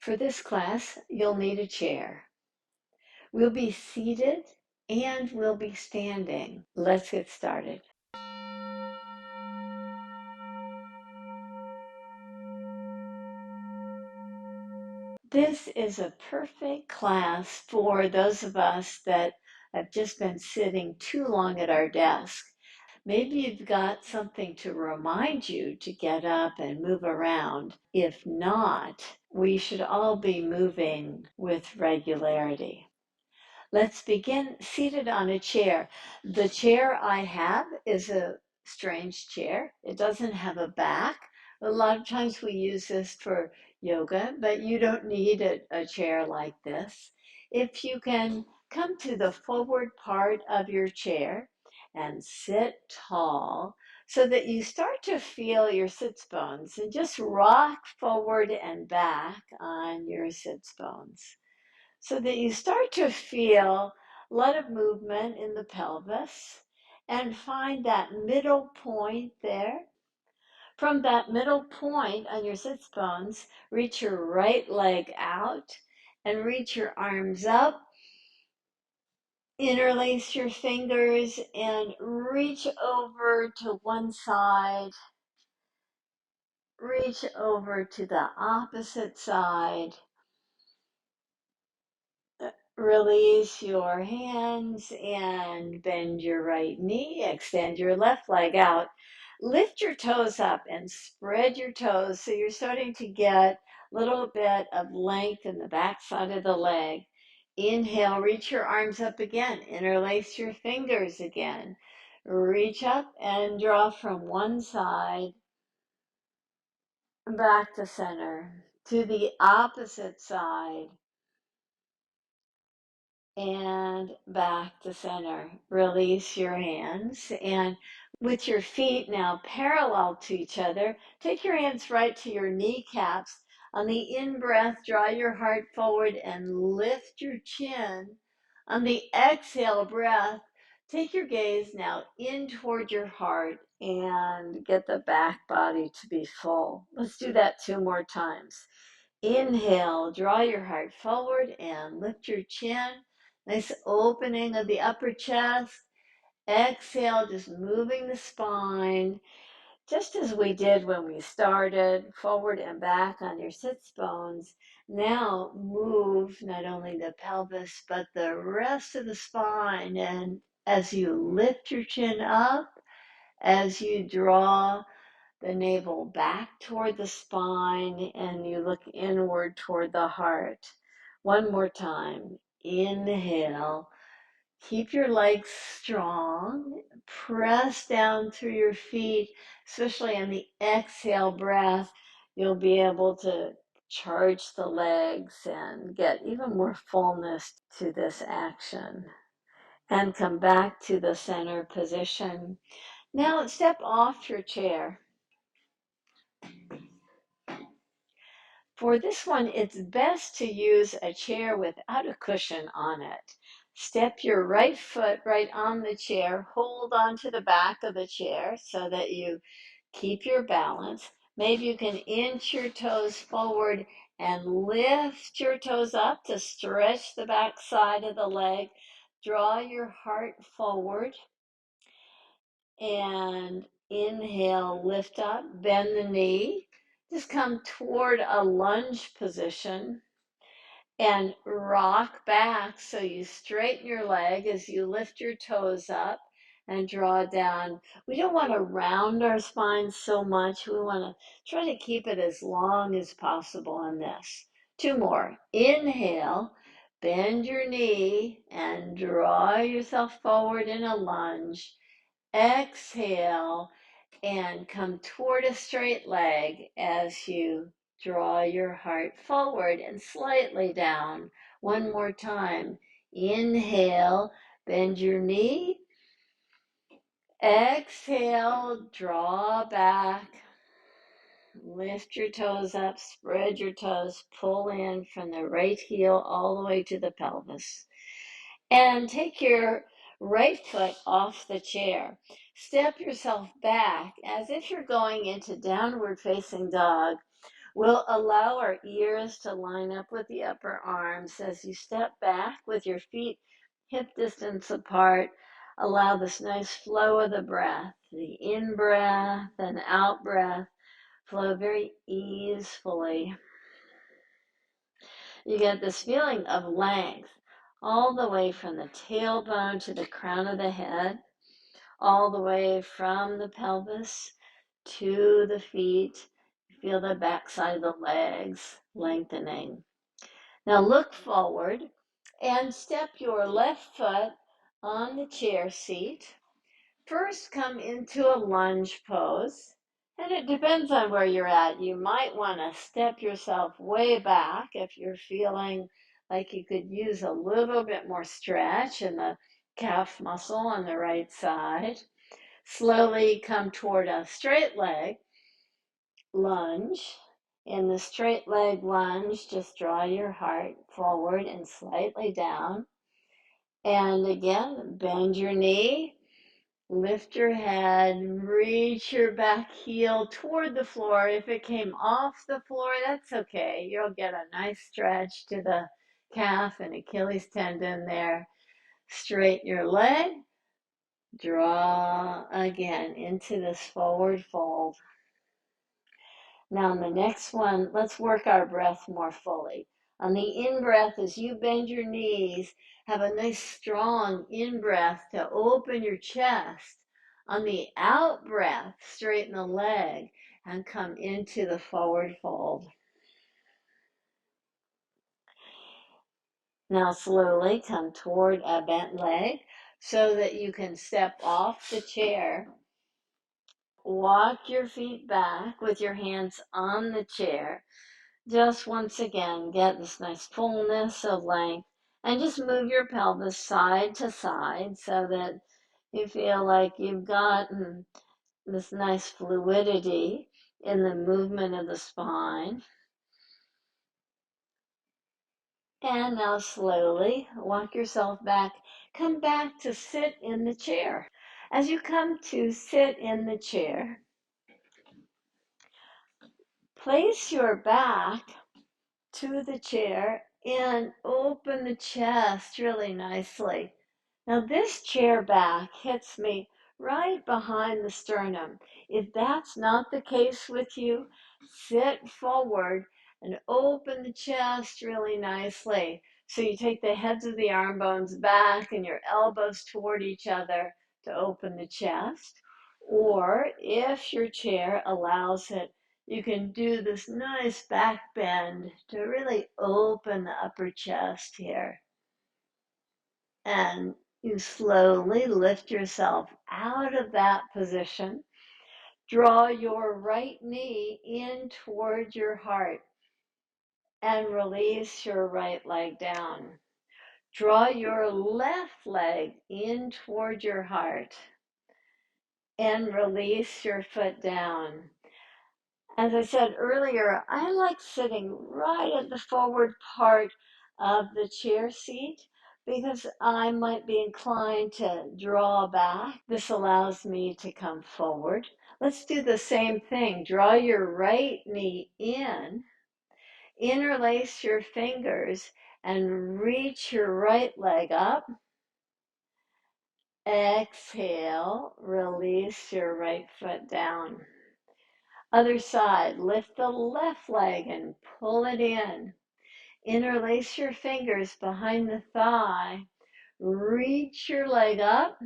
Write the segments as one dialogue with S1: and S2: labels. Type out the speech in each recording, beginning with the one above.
S1: For this class, you'll need a chair. We'll be seated and we'll be standing. Let's get started. This is a perfect class for those of us that have just been sitting too long at our desk. Maybe you've got something to remind you to get up and move around. If not, we should all be moving with regularity. Let's begin seated on a chair. The chair I have is a strange chair. It doesn't have a back. A lot of times we use this for yoga, but you don't need a chair like this. If you can come to the forward part of your chair and sit tall so that you start to feel your sits bones and just rock forward and back on your sits bones, so that you start to feel a lot of movement in the pelvis and find that middle point there. From that middle point on your sits bones, reach your right leg out and reach your arms up. Interlace your fingers and reach over to one side, reach over to the opposite side. Release your hands and bend your right knee. Extend your left leg out. Lift your toes up and spread your toes so you're starting to get a little bit of length in the back side of the leg. Inhale, reach your arms up again. Interlace your fingers again. Reach up and draw from one side back to center, to the opposite side, and back to center. Release your hands, and with your feet now parallel to each other, take your hands right to your kneecaps. On the in-breath, draw your heart forward and lift your chin. On the exhale breath, take your gaze now in toward your heart and get the back body to be full. Let's do that 2 more times. Inhale, draw your heart forward and lift your chin. Nice opening of the upper chest. Exhale, just moving the spine, just as we did when we started, forward and back on your sits bones. Now move not only the pelvis, but the rest of the spine. And as you lift your chin up, as you draw the navel back toward the spine and you look inward toward the heart. One more time. Inhale. Keep your legs strong. Press down through your feet, especially on the exhale breath. You'll be able to charge the legs and get even more fullness to this action. And come back to the center position. Now step off your chair. For this one, it's best to use a chair without a cushion on it. Step your right foot right on the chair. Hold on to the back of the chair so that you keep your balance. Maybe you can inch your toes forward and lift your toes up to stretch the back side of the leg. Draw your heart forward and inhale, lift up, bend the knee. Just come toward a lunge position and rock back so you straighten your leg as you lift your toes up and draw down. We don't want to round our spine so much. We want to try to keep it as long as possible on this. 2 more. Inhale, bend your knee and draw yourself forward in a lunge. Exhale and come toward a straight leg as you draw your heart forward and slightly down. One more time. Inhale, bend your knee. Exhale, draw back. Lift your toes up, spread your toes, pull in from the right heel all the way to the pelvis. And take your right foot off the chair. Step yourself back as if you're going into downward facing dog We'll allow our ears to line up with the upper arms as you step back with your feet hip distance apart. Allow this nice flow of the breath, the in breath and out breath flow very easefully. You get this feeling of length all the way from the tailbone to the crown of the head, all the way from the pelvis to the feet. Feel the backside of the legs lengthening. Now look forward and step your left foot on the chair seat. First, come into a lunge pose. And it depends on where you're at. You might want to step yourself way back if you're feeling like you could use a little bit more stretch in the calf muscle on the right side. Slowly come toward a straight leg lunge. In the straight leg lunge, just draw your heart forward and slightly down. And again, bend your knee. Lift your head, reach your back heel toward the floor. If it came off the floor, that's okay. You'll get a nice stretch to the calf and Achilles tendon there. Straighten your leg. Draw again into this forward fold. Now on the next one, let's work our breath more fully. On the in-breath, as you bend your knees, have a nice strong in-breath to open your chest. On the out-breath, straighten the leg and come into the forward fold. Now slowly come toward a bent leg so that you can step off the chair. Walk your feet back with your hands on the chair. Just once again, get this nice fullness of length and just move your pelvis side to side so that you feel like you've gotten this nice fluidity in the movement of the spine. And now slowly walk yourself back. Come back to sit in the chair. As you come to sit in the chair, place your back to the chair and open the chest really nicely. Now this chair back hits me right behind the sternum. If that's not the case with you, sit forward and open the chest really nicely. So you take the heads of the arm bones back and your elbows toward each other to open the chest. Or if your chair allows it, you can do this nice back bend to really open the upper chest here. And you slowly lift yourself out of that position. Draw your right knee in toward your heart and release your right leg down. Draw your left leg in toward your heart and release your foot down. As I said earlier, I like sitting right at the forward part of the chair seat because I might be inclined to draw back. This allows me to come forward. Let's do the same thing. Draw your right knee in, interlace your fingers, and reach your right leg up. Exhale, release your right foot down. Other side, lift the left leg and pull it in. Interlace your fingers behind the thigh. Reach your leg up.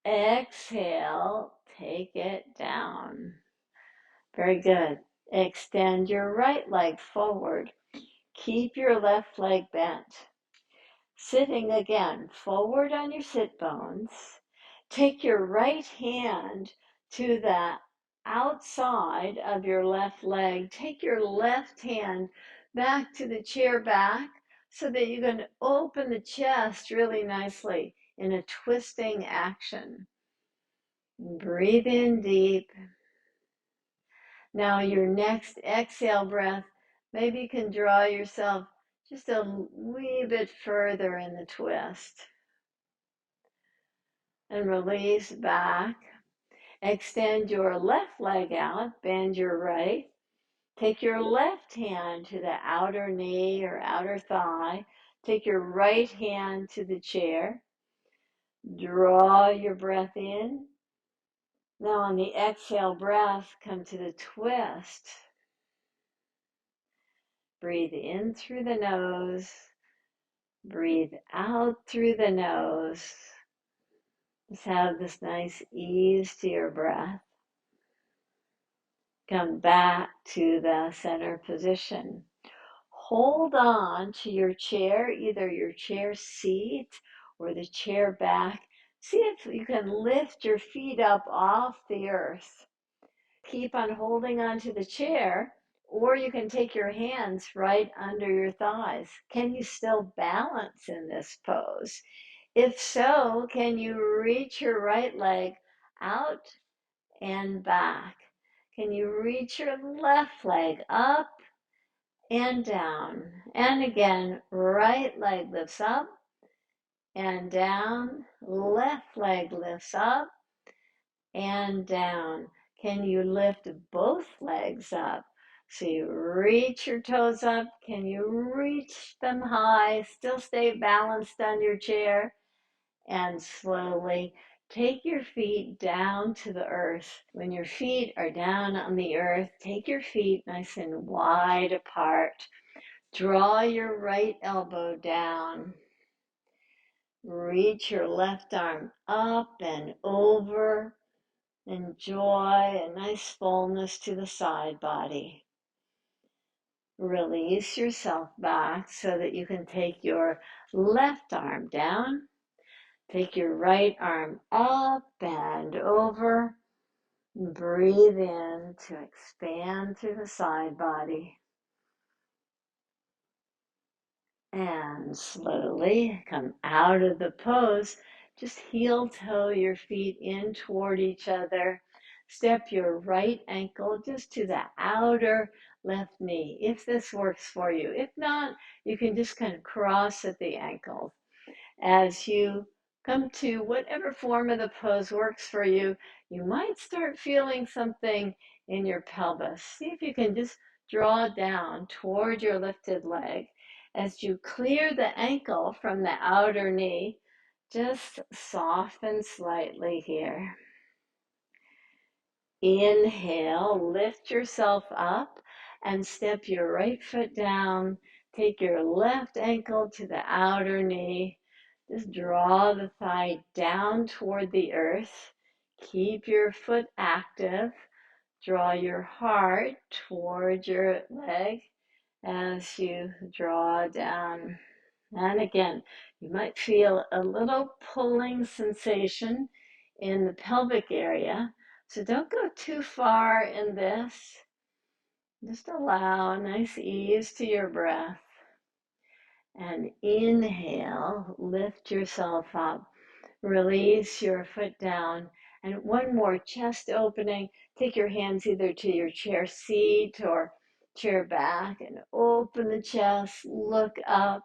S1: Exhale, take it down. Very good. Extend your right leg forward. Keep your left leg bent. Sitting again, forward on your sit bones. Take your right hand to the outside of your left leg. Take your left hand back to the chair back so that you can open the chest really nicely in a twisting action. Breathe in deep. Now your next exhale breath, maybe you can draw yourself just a wee bit further in the twist. And release back. Extend your left leg out, bend your right. Take your left hand to the outer knee or outer thigh. Take your right hand to the chair. Draw your breath in. Now on the exhale breath, come to the twist. Breathe in through the nose. Breathe out through the nose. Just have this nice ease to your breath. Come back to the center position. Hold on to your chair, either your chair seat or the chair back. See if you can lift your feet up off the earth. Keep on holding on to the chair, or you can take your hands right under your thighs. Can you still balance in this pose? If so, can you reach your right leg out and back? Can you reach your left leg up and down? And again, right leg lifts up and down, left leg lifts up and down. Can you lift both legs up? So you reach your toes up. Can you reach them high? Still stay balanced on your chair. And slowly take your feet down to the earth. When your feet are down on the earth, take your feet nice and wide apart. Draw your right elbow down. Reach your left arm up and over. Enjoy a nice fullness to the side body. Release yourself back so that you can take your left arm down. Take your right arm up and over. Breathe in to expand through the side body. And slowly come out of the pose. Just heel toe your feet in toward each other. Step your right ankle just to the outer left knee, if this works for you. If not, you can just kind of cross at the ankle. As you come to whatever form of the pose works for you, you might start feeling something in your pelvis. See if you can just draw down toward your lifted leg. As you clear the ankle from the outer knee, just soften slightly here. Inhale, lift yourself up and step your right foot down. Take your left ankle to the outer knee. Just draw the thigh down toward the earth. Keep your foot active. Draw your heart toward your leg as you draw down. And again, you might feel a little pulling sensation in the pelvic area. So don't go too far in this. Just allow a nice ease to your breath. And inhale, lift yourself up. Release your foot down. And one more chest opening. Take your hands either to your chair seat or chair back and open the chest. Look up.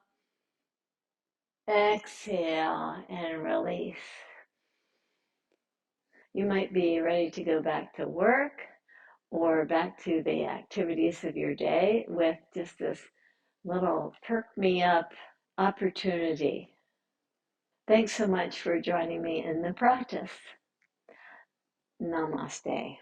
S1: Exhale and release. You might be ready to go back to work or back to the activities of your day with just this little perk me up opportunity. Thanks so much for joining me in the practice. Namaste.